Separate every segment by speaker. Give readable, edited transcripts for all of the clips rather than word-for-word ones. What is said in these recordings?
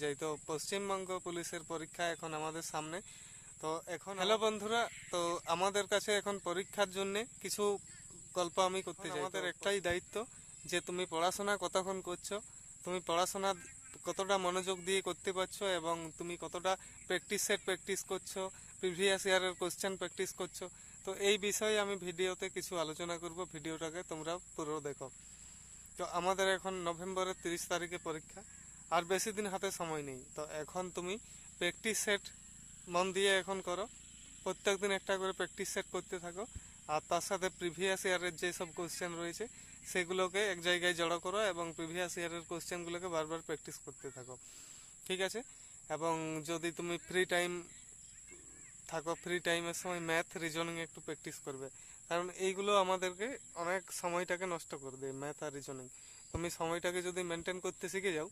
Speaker 1: যাই। তো পশ্চিমবঙ্গ পুলিশের পরীক্ষা এখন আমাদের সামনে। তো এখন হ্যালো বন্ধুরা, তো আমাদের কাছে এখন পরীক্ষার জন্য কিছু গল্প আমি করতে চাই। আমাদের একটাই দায়িত্ব যে তুমি পড়াশোনা কতক্ষণ করছো, তুমি পড়াশোনা কতটা মনোযোগ দিয়ে করতে পারছো এবং তুমি কতটা প্র্যাকটিস করছো, প্রিভিয়াস ইয়ারের কোশ্চেন প্র্যাকটিস করছো। তো এই বিষয়ে আমি ভিডিওতে কিছু আলোচনা করব, ভিডিওটাকে তোমরা পুরো দেখো। তো আমাদের এখন নভেম্বরের 30 তারিখে পরীক্ষা, আর বেশি দিন হাতে সময় নেই। তো এখন তুমি প্র্যাকটিস সেট মন দিয়ে এখন করো, প্রত্যেক দিন একটা করে প্র্যাকটিস সেট করতে থাকো। আর তার সাথে প্রিভিয়াস ইয়ারের যেসব কোশ্চেন রয়েছে সেগুলোকে এক জায়গায় জড়ো করো এবং প্রিভিয়াস ইয়ারের কোশ্চেনগুলোকে বারবার প্র্যাকটিস করতে থাকো, ঠিক আছে? এবং যদি তুমি ফ্রি টাইমের সময় ম্যাথ রিজনিং একটু প্র্যাকটিস করবে, কারণ এইগুলো আমাদেরকে অনেক সময়টাকে নষ্ট করে দেয়। ম্যাথ আর রিজনিং তুমি সময়টাকে যদি মেনটেন করতে শিখে যাও,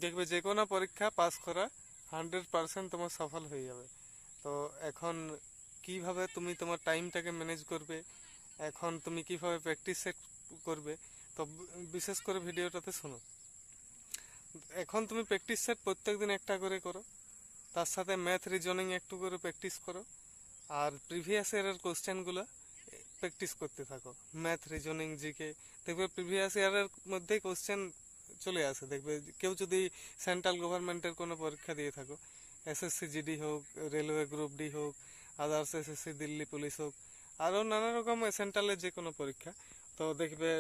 Speaker 1: দেখবে যে কোনো পরীক্ষা পাস করা 100% তোমার সফল হয়ে যাবে। তো এখন কিভাবে তুমি তোমার টাইমটাকে ম্যানেজ করবে, এখন তুমি কিভাবে প্র্যাকটিস সেট করবে, তো বিশেষ করে ভিডিওটাতে শোনো। এখন তুমি প্র্যাকটিস সেট প্রত্যেকদিন একটা করে করো, তার সাথে ম্যাথ রিজনিং একটু করে প্র্যাকটিস করো, আর প্রিভিয়াস ইয়ারের কোশ্চেনগুলো প্র্যাকটিস করতে থাকো। ম্যাথ রিজনিং জিকে দেখবে প্রিভিয়াস ইয়ারের মধ্যেই কোশ্চেন চলে আসে। দেখবে কেউ যদি সেন্ট্রাল গভর্নমেন্টের কোনো পরীক্ষা দিয়ে থাকো, এসএসসি জিডি হোক, রেলওয়ে গ্রুপ ডি হোক, আদার্স এসএসসি দিল্লি পুলিশ হোক, আরও নানা রকম সেন্ট্রালের যে কোনো পরীক্ষা, তো দেখবে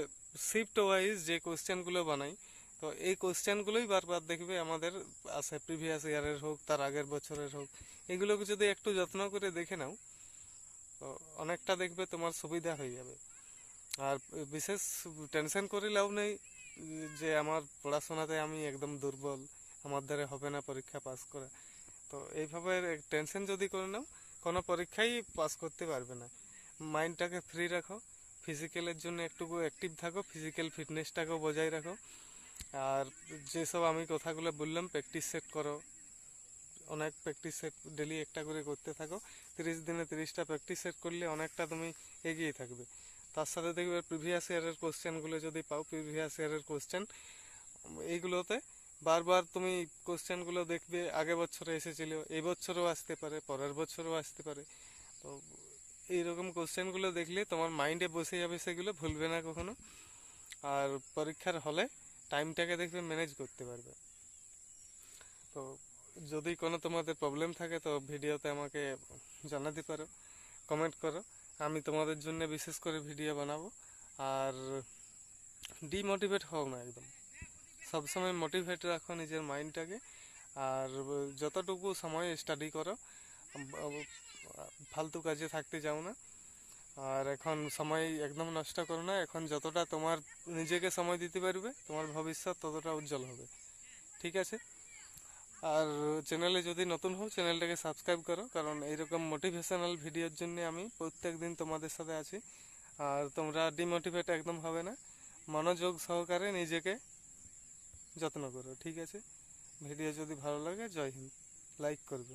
Speaker 1: শিফট ওয়াইজ যে কোশ্চেনগুলো বানাই, তো এই কোশ্চেনগুলোই বারবার দেখবে আমাদের আসে, প্রিভিয়াস ইয়ারের হোক, তার আগের বছরের হোক। এগুলোকে যদি একটু যত্ন করে দেখে নাও, তো অনেকটা দেখবে তোমার সুবিধা হয়ে যাবে। আর বিশেষ টেনশন করে লাভ নেই যে আমার পড়াশোনাতে আমি একদম দুর্বল, আমার দ্বারা হবে না পরীক্ষা পাস করা। তো এইভাবে টেনশন যদি করে নাও, কোনো পরীক্ষাই পাস করতে পারবে না। মাইন্ডটাকে ফ্রি রাখো, ফিজিক্যালের জন্য একটু অ্যাক্টিভ থাকো, ফিজিক্যাল ফিটনেসটাকেও বজায় রাখো। আর যেসব আমি কথাগুলো বললাম, প্র্যাকটিস সেট করো, অনেক প্র্যাকটিস সেট ডেলি একটা করে করতে থাকো। 30 দিনে 30টা প্র্যাকটিস সেট করলে অনেকটা তুমি এগিয়ে থাকবে। তার সাথে দেখবে প্রিভিয়াস ইয়ারের কোশ্চেনগুলো যদি পাও, প্রিভিয়াস ইয়ারের কোশ্চেন এইগুলোতে বারবার তুমি কোশ্চেনগুলো দেখবে আগে বছরে এসেছিল, এই বছরও আসতে পারে, পরের বছরও আসতে পারে। তো এইরকম কোশ্চেনগুলো দেখলে তোমার মাইন্ডে বসে যাবে, সেগুলো ভুলবে না কখনো। আর পরীক্ষার হলে টাইমটাকে দেখবে ম্যানেজ করতে পারবে। তো যদি কোনো তোমাদের প্রবলেম থাকে তো ভিডিওতে আমাকে জানাতে পারো, কমেন্ট করো, আমি তোমাদের জন্য বিশেষ করে ভিডিও বানাবো। আর ডিমোটিভেট হও না, একদম সবসময় মোটিভেট রাখো নিজের মাইন্ডটাকে। আর যতটুকু সময় স্টাডি করো, ফালতু কাজে থাকতে যাও না। আর এখন সময় একদম নষ্ট করো না, এখন যতটা তোমার নিজেকে সময় দিতে পারবে, তোমার ভবিষ্যৎ ততটা উজ্জ্বল হবে, ঠিক আছে? আর চ্যানেলে যদি নতুন হও, চ্যানেলটাকে সাবস্ক্রাইব করো, কারণ এইরকম মোটিভেশনাল ভিডিওর জন্য আমি প্রত্যেক দিন তোমাদের সাথে আছি। আর তোমরা ডিমোটিভেট একদম হবে না, মনোযোগ সহকারে নিজেকে যত্ন করো, ঠিক আছে? ভিডিও যদি ভালো লাগে, জয় হিন্দ, লাইক করবে।